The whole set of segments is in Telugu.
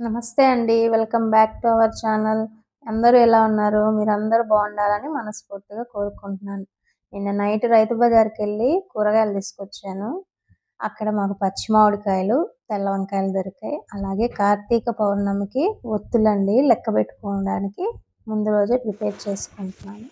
నమస్తే అండి. Welcome back to our channel. అందరూ ఎలా ఉన్నారు? మీరందరూ బాగుండాలని మనస్ఫూర్తిగా కోరుకుంటున్నాను. నిన్న నైట్ రైతు బజార్‌కెళ్ళి కూరగాయలు తీసుకొచ్చాను. అక్కడ మాకు పచ్చి మామిడికాయలు, తెల్ల వంకాయలు దొరికాయి. అలాగే కార్తీక పౌర్ణమికి ఒత్తులండి లెక్క పెట్టుకోవడానికి ముందు రోజే ప్రిపేర్ చేసుకుంటున్నాను.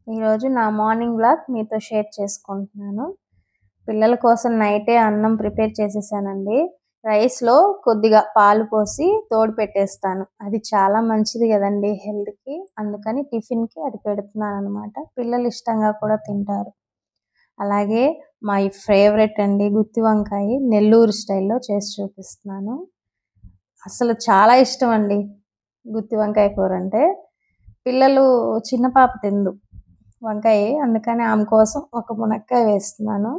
ఈరోజు నా మార్నింగ్ వ్లాగ్ మీతో షేర్ చేసుకుంటున్నాను. పిల్లల కోసం నైటే అన్నం ప్రిపేర్ చేసేసానండి. రైస్‌లో కొద్దిగా పాలు పోసి తోడు పెట్టేస్తాను. అది చాలా మంచిది కదండీ హెల్త్‌కి. అందుకని టిఫిన్‌కి అది పెడుతున్నానన్నమాట. పిల్లలు ఇష్టంగా కూడా తింటారు. అలాగే మై ఫేవరెట్ అండి గుత్తి వంకాయ నెల్లూరు స్టైల్‌లో చేసి చూపిస్తున్నాను. అసలు చాలా ఇష్టం అండి గుత్తి వంకాయ కూర అంటే. పిల్లలు చిన్న పాప తిందు వంకాయ, అందుకని ఆమె కోసం ఒక మునక్కాయ వేస్తున్నాను.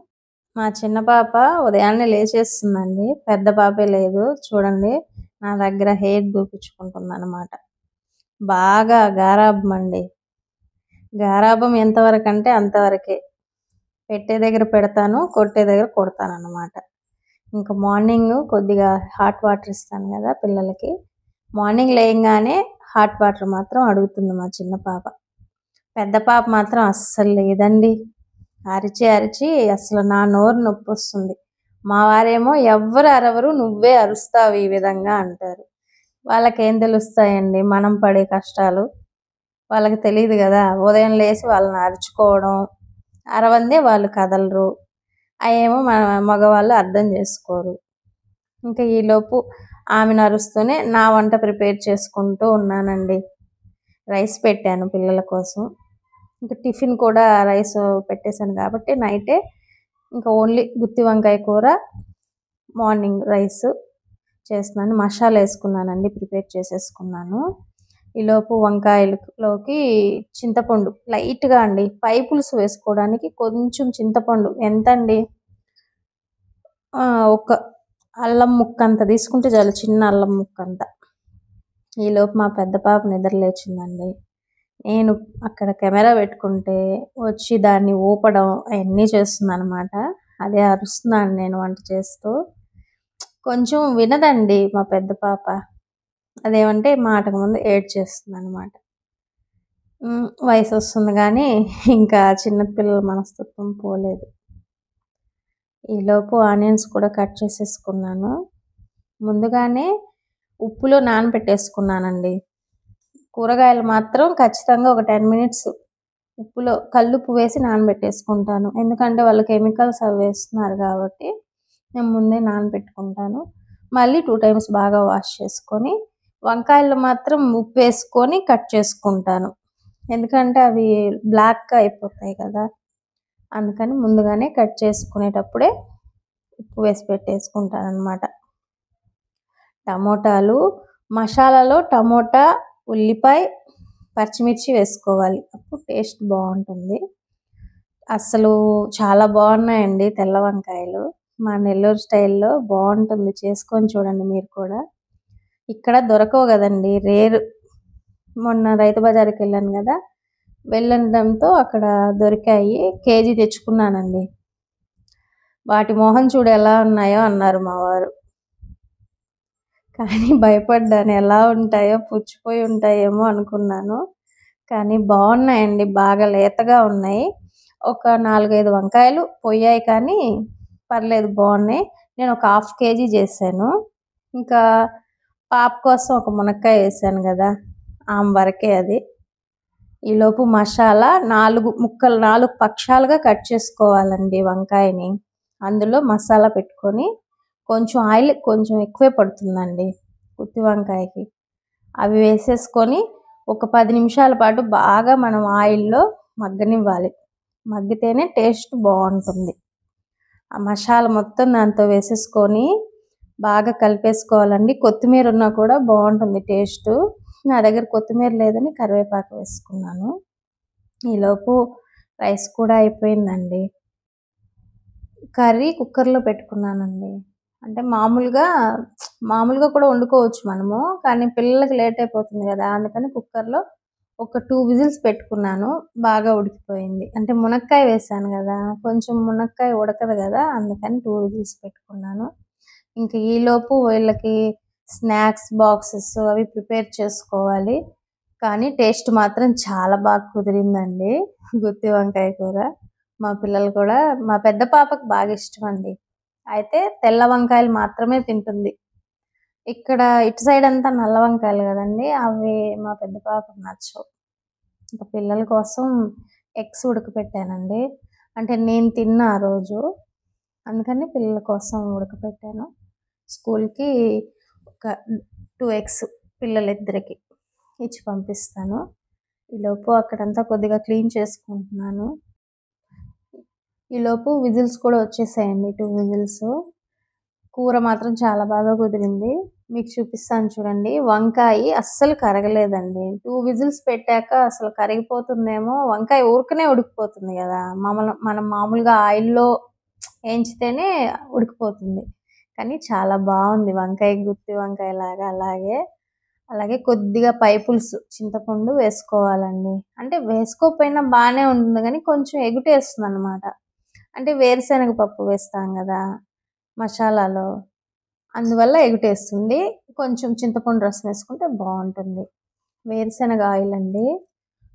మా చిన్న పాప ఉదయాన్నే లేచేస్తుందండి. పెద్ద పాపే లేదు. చూడండి నా దగ్గర హెయిర్ దూపించుకుంటుందన్నమాట. బాగా గారాబం అండి. గారాబం ఎంతవరకు అంటే అంతవరకే. పెట్టే దగ్గర పెడతాను, కొట్టే దగ్గర కొడతానన్నమాట. ఇంకా మార్నింగ్ కొద్దిగా హాట్ వాటర్ ఇస్తాను కదా పిల్లలకి. మార్నింగ్ లేయంగానే హాట్ వాటర్ మాత్రం అడుగుతుంది మా చిన్న పాప. పెద్ద పాప మాత్రం అస్సలు లేదండి. అరిచి అరిచి అసలు నా నోరు నొప్పొస్తుంది. మా వారేమో ఎవ్వరు అరవరు, నువ్వే అరుస్తావు ఈ విధంగా అంటారు. వాళ్ళకేం తెలుస్తాయండి మనం పడే కష్టాలు. వాళ్ళకి తెలియదు కదా. ఉదయం లేచి వాళ్ళని అరుచుకోవడం, అరవందే వాళ్ళు కదలరు. అవేమో మన మగవాళ్ళు అర్థం చేసుకోరు. ఇంకా ఈలోపు ఆమెను అరుస్తూనే నా వంట ప్రిపేర్ చేసుకుంటూ ఉన్నానండి. రైస్ పెట్టాను పిల్లల కోసం. ఇంకా టిఫిన్ కూడా రైస్ పెట్టేశాను కాబట్టి నైటే ఇంకా ఓన్లీ గుత్తి వంకాయ కూర, మార్నింగ్ రైస్ చేస్తున్నాను. మసాలా వేసుకున్నానండి, ప్రిపేర్ చేసేసుకున్నాను. ఈలోపు వంకాయలలోకి చింతపండు లైట్గా అండి, పై పులుసు వేసుకోవడానికి కొంచెం చింతపండు ఎంత అండి, ఒక అల్లం ముక్క అంత తీసుకుంటే చాలు, చిన్న అల్లం ముక్క అంత. ఈలోపు మా పెద్ద పాప నిద్ర లేచిందండి. నేను అక్కడ కెమెరా పెట్టుకుంటే వచ్చి దాన్ని ఊపడం అవన్నీ చేస్తుంది అనమాట. అదే అరుస్తున్నాను నేను వంట చేస్తూ. కొంచెం వినదండి మా పెద్ద పాప. అదేమంటే మాటకు ముందు ఏడ్చేస్తుంది అనమాట. వయసు వస్తుంది కానీ ఇంకా చిన్నపిల్లల మనస్తత్వం పోలేదు. ఈలోపు ఆనియన్స్ కూడా కట్ చేసేసుకున్నాను. ముందుగానే ఉప్పులో నానబెట్టేసుకున్నానండి. కూరగాయలు మాత్రం ఖచ్చితంగా ఒక 10 మినిట్స్ ఉప్పులో కల్లుప్పు వేసి నానబెట్టేసుకుంటాను. ఎందుకంటే వాళ్ళు కెమికల్స్ అవి వేస్తున్నారు కాబట్టి నేను ముందే నానబెట్టుకుంటాను. మళ్ళీ 2 టైమ్స్ బాగా వాష్ చేసుకొని వంకాయలు మాత్రం ఉప్పు వేసుకొని కట్ చేసుకుంటాను. ఎందుకంటే అవి బ్లాక్గా అయిపోతాయి కదా. అందుకని ముందుగానే కట్ చేసుకునేటప్పుడే ఉప్పు వేసి పెట్టేసుకుంటాను అన్నమాట. టమోటాలు మసాలాలో టమోటా, ఉల్లిపాయ, పచ్చిమిర్చి వేసుకోవాలి. అప్పుడు టేస్ట్ బాగుంటుంది. అసలు చాలా బాగున్నాయండి తెల్ల వంకాయలు. మా నెల్లూరు స్టైల్లో బాగుంటుంది. చేసుకొని చూడండి మీరు కూడా. ఇక్కడ దొరకవు కదండి, రేరు. మొన్న రైతు బజార్కి వెళ్ళాను కదా, వెళ్ళడంతో అక్కడ దొరికాయి. కేజీ తెచ్చుకున్నానండి. వాటి మొహం చూడు ఎలా ఉన్నాయో అన్నారు మా వారు. కానీ భయపడ్డాను, ఎలా ఉంటాయో, పుచ్చిపోయి ఉంటాయేమో అనుకున్నాను. కానీ బాగున్నాయండి, బాగా లేతగా ఉన్నాయి. ఒక 4, 5 వంకాయలు పోయాయి కానీ పర్లేదు బాగున్నాయి. నేను ఒక హాఫ్ కేజీ చేశాను. ఇంకా పాప కోసం ఒక మునక్కాయ వేసాను కదా, ఆమె వరకే అది. ఈలోపు మసాలా 4 ముక్కలు 4 పక్షాలుగా కట్ చేసుకోవాలండి వంకాయని. అందులో మసాలా పెట్టుకొని కొంచెం ఆయిల్ కొంచెం ఎక్కువే పడుతుందండి గుత్తి వంకాయకి. అవి వేసేసుకొని ఒక 10 నిమిషాల పాటు బాగా మనం ఆయిల్లో మగ్గనివ్వాలి. మగ్గితేనే టేస్ట్ బాగుంటుంది. ఆ మసాలా మొత్తం దాంతో వేసేసుకొని బాగా కలిపేసుకోవాలండి. కొత్తిమీర ఉన్నా కూడా బాగుంటుంది టేస్ట్. నా దగ్గర కొత్తిమీర లేదని కరివేపాకు వేసుకున్నాను. ఈలోపు రైస్ కూడా అయిపోయిందండి. కర్రీ కుక్కర్లో పెట్టుకున్నానండి. అంటే మామూలుగా కూడా వండుకోవచ్చు మనము, కానీ పిల్లలకి లేట్ అయిపోతుంది కదా, అందుకని కుక్కర్లో ఒక 2 విజిల్స్ పెట్టుకున్నాను. బాగా ఉడికిపోయింది. అంటే మునక్కాయ వేసాను కదా, కొంచెం మునక్కాయ ఉడకదు కదా, అందుకని 2 విజిల్స్ పెట్టుకున్నాను. ఇంకా ఈలోపు వీళ్ళకి స్నాక్స్ బాక్సెస్ అవి ప్రిపేర్ చేసుకోవాలి. కానీ టేస్ట్ మాత్రం చాలా బాగా కుదిరిందండి గుత్తి వంకాయ కూర. మా పిల్లలు కూడా, మా పెద్ద పాపకు బాగా ఇష్టం అండి. అయితే తెల్ల వంకాయలు మాత్రమే తింటుంది. ఇక్కడ ఇటు సైడ్ అంతా నల్ల వంకాయలు కదండి, అవి మా పెద్ద పాపకు నచ్చవు. ఇంకా పిల్లల కోసం ఎగ్స్ ఉడకపెట్టానండి. అంటే నేను తిన్న ఆ రోజు, అందుకని పిల్లల కోసం ఉడకపెట్టాను. స్కూల్కి ఒక 2 ఎగ్స్ పిల్లలిద్దరికి ఇచ్చి పంపిస్తాను. ఈలోపు అక్కడంతా కొద్దిగా క్లీన్ చేసుకుంటున్నాను. ఈలోపు విజిల్స్ కూడా వచ్చేసాయండి, 2 విజిల్స్. కూర మాత్రం చాలా బాగా కుదిరింది. మీకు చూపిస్తాను చూడండి. వంకాయ అస్సలు కరగలేదండి. 2 విజిల్స్ పెట్టాక అసలు కరిగిపోతుందేమో, వంకాయ ఊరికనే ఉడికిపోతుంది కదా, మనం మామూలుగా ఆయిల్లో వేయించితేనే ఉడికిపోతుంది. కానీ చాలా బాగుంది వంకాయ, గుత్తి వంకాయ లాగా. అలాగే కొద్దిగా పై పులుసు చింతపండు వేసుకోవాలండి. అంటే వేసుకోకపోయినా బాగానే ఉంటుంది, కానీ కొంచెం ఎగుటేస్తుంది అనమాట. అంటే వేరుశనగ పప్పు వేస్తాం కదా మసాలాలో, అందువల్ల ఎగుటేస్తుంది. కొంచెం చింతపండు రసం వేసుకుంటే బాగుంటుంది. వేరుశనగ ఆయిల్ అండి,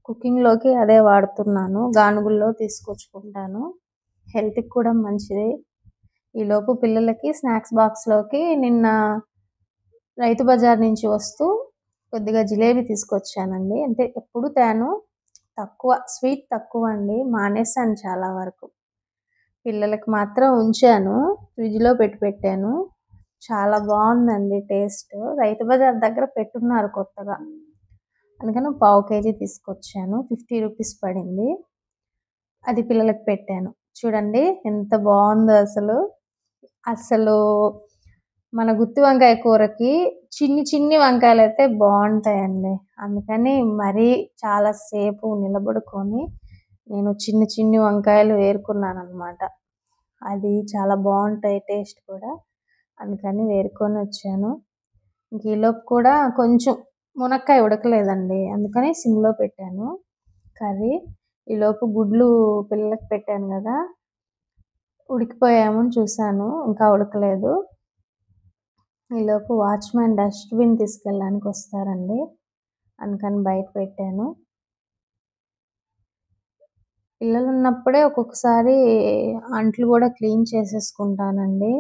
కుకింగ్లోకి అదే వాడుతున్నాను. గానుగుల్లో తీసుకొచ్చుకుంటాను, హెల్త్కి కూడా మంచిది. ఈలోపు పిల్లలకి స్నాక్స్ బాక్స్లోకి నిన్న రైతు బజార్ నుంచి వస్తూ కొద్దిగా జిలేబీ తీసుకొచ్చానండి. అంటే ఎప్పుడు తేను, తక్కువ స్వీట్ తక్కువ అండి, మానేసాను చాలా వరకు. పిల్లలకి మాత్రం ఉంచాను, ఫ్రిడ్జ్లో పెట్టాను. చాలా బాగుందండి టేస్ట్. రైతు బజార్ దగ్గర పెట్టున్నారు కొత్తగా, అందుకని 1/2 కేజీ తీసుకొచ్చాను. 50 రూపీస్ పడింది. అది పిల్లలకి పెట్టాను. చూడండి ఎంత బాగుందో అసలు మన గుత్తి వంకాయ కూరకి చిన్ని వంకాయలు అయితే బాగుంటాయండి. అందుకని మరీ చాలాసేపు నిలబడుకొని నేను చిన్ని వంకాయలు వేరుకున్నాను అనమాట. అది చాలా బాగుంటాయి టేస్ట్ కూడా, అందుకని వేరుకొని వచ్చాను. ఇంక ఈలోపు కూడా కొంచెం మునక్కాయ ఉడకలేదండి, అందుకని సిమ్లో పెట్టాను కర్రీ. ఈలోపు గుడ్లు పిల్లలకి పెట్టాను కదా, ఉడికిపోయామో చూశాను, ఇంకా ఉడకలేదు. ఈలోపు వాచ్మెన్ డస్ట్బిన్ తీసుకెళ్ళడానికి వస్తారండి, అందుకని బయట పెట్టాను. పిల్లలు ఉన్నప్పుడే ఒక్కొక్కసారి అంట్లు కూడా క్లీన్ చేసేసుకుంటానండి.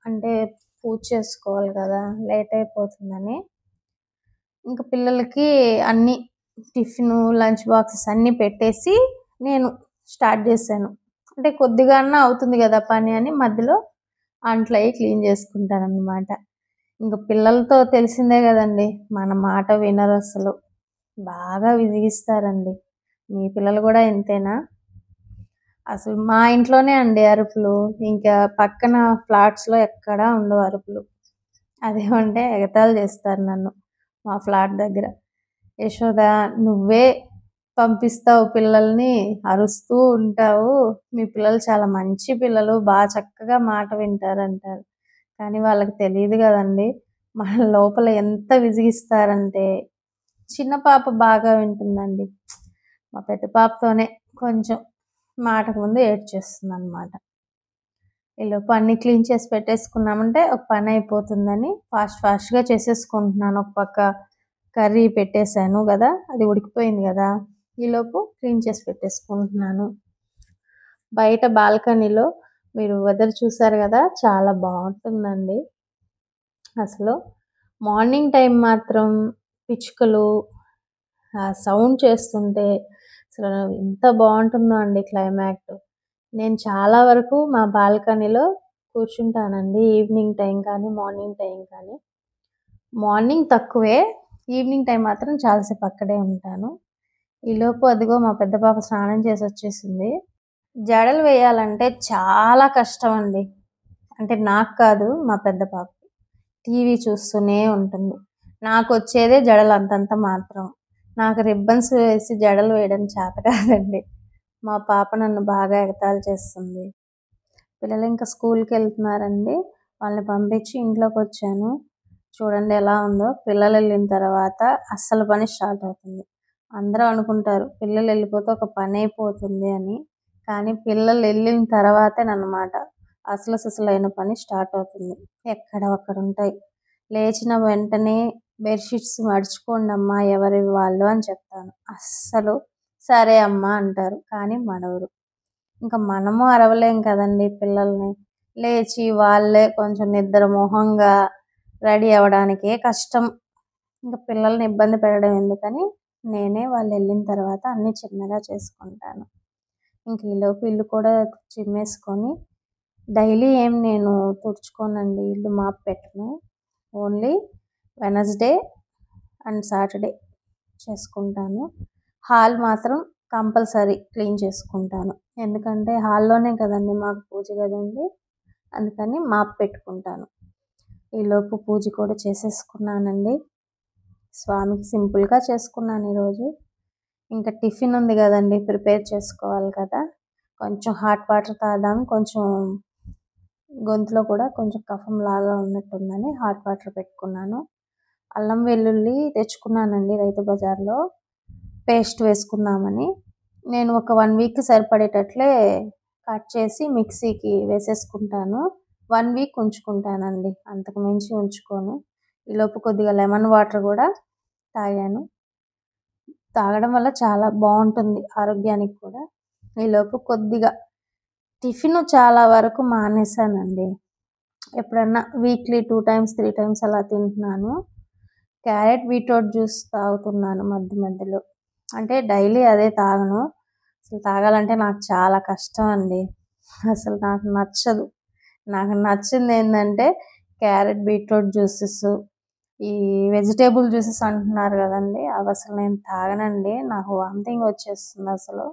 అంటే పూజ చేసుకోవాలి కదా, లేట్ అయిపోతుందని. ఇంకా పిల్లలకి అన్నీ టిఫిన్ లంచ్ బాక్సెస్ అన్నీ పెట్టేసి నేను స్టార్ట్ చేశాను. అంటే కొద్దిగా అవుతుంది కదా పని అని మధ్యలో అంట్లు అవి క్లీన్ చేసుకుంటాను అన్నమాట. ఇంకా పిల్లలతో తెలిసిందే కదండి, మన మాట వినరు అసలు, బాగా విసిగిస్తారండి. మీ పిల్లలు కూడా ఇంతేనా? అసలు మా ఇంట్లోనే అండి అరుపులు, ఇంకా పక్కన ఫ్లాట్స్లో ఎక్కడా ఉండవు అరుపులు. అదేమంటే ఎగతాళి చేస్తారు నన్ను మా ఫ్లాట్ దగ్గర. యశోద, నువ్వే పంపిస్తావు పిల్లల్ని, అరుస్తూ ఉంటావు, మీ పిల్లలు చాలా మంచి పిల్లలు, బాగా చక్కగా మాట వింటారు అంటారు. కానీ వాళ్ళకి తెలియదు కదండి మన లోపల ఎంత విసిగిస్తారంటే. చిన్న పాప బాగా వింటుందండి, మా పెద్ద పాపతోనే కొంచెం మాటకు ముందు ఏడ్చేస్తుంది అనమాట. ఈలోపు అన్నీ క్లీన్ చేసి పెట్టేసుకున్నామంటే ఒక పని అయిపోతుందని ఫాస్ట్గా చేసేసుకుంటున్నాను. ఒక పక్క కర్రీ పెట్టేశాను కదా, అది ఉడికిపోయింది కదా, ఈలోపు క్లీన్ చేసి పెట్టేసుకుంటున్నాను. బయట బాల్కనీలో మీరు వెదర్ చూసారు కదా, చాలా బాగుంటుందండి. అసలు మార్నింగ్ టైం మాత్రం పిచ్చుకలు సౌండ్ చేస్తుంటే అసలు ఎంత బాగుంటుందో అండి క్లైమాట్. నేను చాలా వరకు మా బాల్కనీలో కూర్చుంటానండి, ఈవినింగ్ టైం కానీ మార్నింగ్ టైం కానీ. మార్నింగ్ తక్కువే, ఈవినింగ్ టైం మాత్రం చాలాసేపు అక్కడే ఉంటాను. ఈలోపు అదిగో మా పెద్ద పాప స్నానం చేసి వచ్చేసింది. జడలు వేయాలంటే చాలా కష్టం అండి. అంటే నాకు కాదు, మా పెద్ద పాప టీవీ చూస్తూనే ఉంటుంది. నాకు వచ్చేదే జడలు అంతంత మాత్రం. నాకు రిబ్బన్స్ వేసి జడలు వేయడం చేత కాదండి. మా పాప నన్ను బాగా ఎగతాళి చేస్తుంది. పిల్లలు ఇంకా స్కూల్కి వెళ్తున్నారండి, వాళ్ళని పంపించి ఇంట్లోకి వచ్చాను. చూడండి ఎలా ఉందో. పిల్లలు వెళ్ళిన తర్వాత అస్సలు పని స్టార్ట్ అవుతుంది. అందరూ అనుకుంటారు పిల్లలు వెళ్ళిపోతే ఒక పని అయిపోతుంది అని, కానీ పిల్లలు వెళ్ళిన తర్వాతేనమాట అసలు సిసలైన పని స్టార్ట్ అవుతుంది. ఎక్కడ ఒక్కడ ఉంటాయి. లేచిన వెంటనే బెడ్షీట్స్ మడుచుకోండి అమ్మా ఎవరివి వాళ్ళు అని చెప్తాను. అస్సలు సరే అమ్మా అంటారు, కానీ మనవరు. ఇంకా మనము అరవలేం కదండి పిల్లల్ని. లేచి వాళ్ళే కొంచెం నిద్ర మొహంగా రెడీ అవ్వడానికే కష్టం. ఇంకా పిల్లల్ని ఇబ్బంది పెట్టడం ఎందుకని నేనే వాళ్ళు వెళ్ళిన తర్వాత అన్నీ చిన్నగా చేసుకుంటాను. ఇంక ఈలోపు ఇల్లు కూడా చిమ్మేసుకొని, డైలీ ఏం నేను తుడుచుకోనండి, ఇల్లు మాప్ పెట్టను. ఓన్లీ వెనస్డే అండ్ సాటర్డే చేసుకుంటాను. హాల్ మాత్రం కంపల్సరీ క్లీన్ చేసుకుంటాను. ఎందుకంటే హాల్లోనే కదండి మాకు పూజ గది ఉంది, అందుకని మాప్ పెట్టుకుంటాను. ఈలోపు పూజ కూడా చేసేసుకున్నానండి. స్వామికి సింపుల్గా చేసుకున్నాను ఈరోజు. ఇంకా టిఫిన్ ఉంది కదండి, ప్రిపేర్ చేసుకోవాలి కదా. కొంచెం హాట్ వాటర్ తాగుదాం, కొంచెం గొంతులో కూడా కొంచెం కఫం లాగా ఉన్నట్టుందని హాట్ వాటర్ పెట్టుకున్నాను. అల్లం వెల్లుల్లి తెచ్చుకున్నానండి రైతు బజార్లో, పేస్ట్ వేసుకుందామని. నేను ఒక 1 వీక్ సరిపడేటట్లే కట్ చేసి మిక్సీకి వేసేసుకుంటాను. 1 వీక్ ఉంచుకుంటానండి, అంతకు మించి ఉంచుకోను. ఈలోపు కొద్దిగా లెమన్ వాటర్ కూడా తాగాను. తాగడం వల్ల చాలా బాగుంటుంది ఆరోగ్యానికి కూడా. ఈలోపు కొద్దిగా టిఫిన్ చాలా వరకు మానేశానండి. ఎప్పుడన్నా వీక్లీ 2 times 3 times అలా తింటున్నాను. క్యారెట్ బీట్రూట్ జ్యూస్ తాగుతున్నాను మధ్య మధ్యలో. అంటే డైలీ అదే తాగను. అసలు తాగాలంటే నాకు చాలా కష్టం అండి. అసలు నాకు నచ్చదు. నాకు నచ్చింది ఏంటంటే క్యారెట్ బీట్రూట్ జ్యూసెస్, ఈ వెజిటేబుల్ జ్యూసెస్ అంటున్నారు కదండి, అవి అసలు నేను తాగనండి. నాకు వామిటింగ్ వచ్చేస్తుంది అసలు.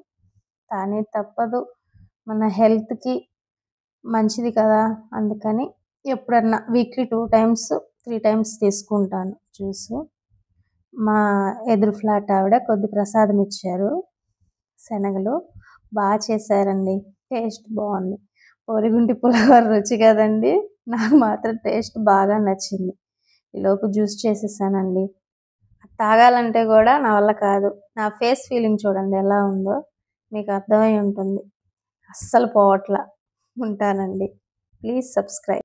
కానీ తప్పదు, మన హెల్త్కి మంచిది కదా, అందుకని ఎప్పుడన్నా వీక్లీ 2 times 3 times తీసుకుంటాను జ్యూస్. మా ఎదురు ఫ్లాట్ ఆవిడ కొద్ది ప్రసాదం ఇచ్చారు, శనగలు బాగా చేశారండి, టేస్ట్ బాగుంది. పొరిగుంటి పులిహోర రుచి కదండి, నాకు మాత్రం టేస్ట్ బాగా నచ్చింది. ఈలోపు జ్యూస్ చేసేసానండి. తాగాలంటే కూడా నా వల్ల కాదు. నా ఫేస్ ఫీలింగ్ చూడండి ఎలా ఉందో, మీకు అర్థమై ఉంటుంది. అస్సలు పోవట్లా. ఉంటానండి. Please subscribe.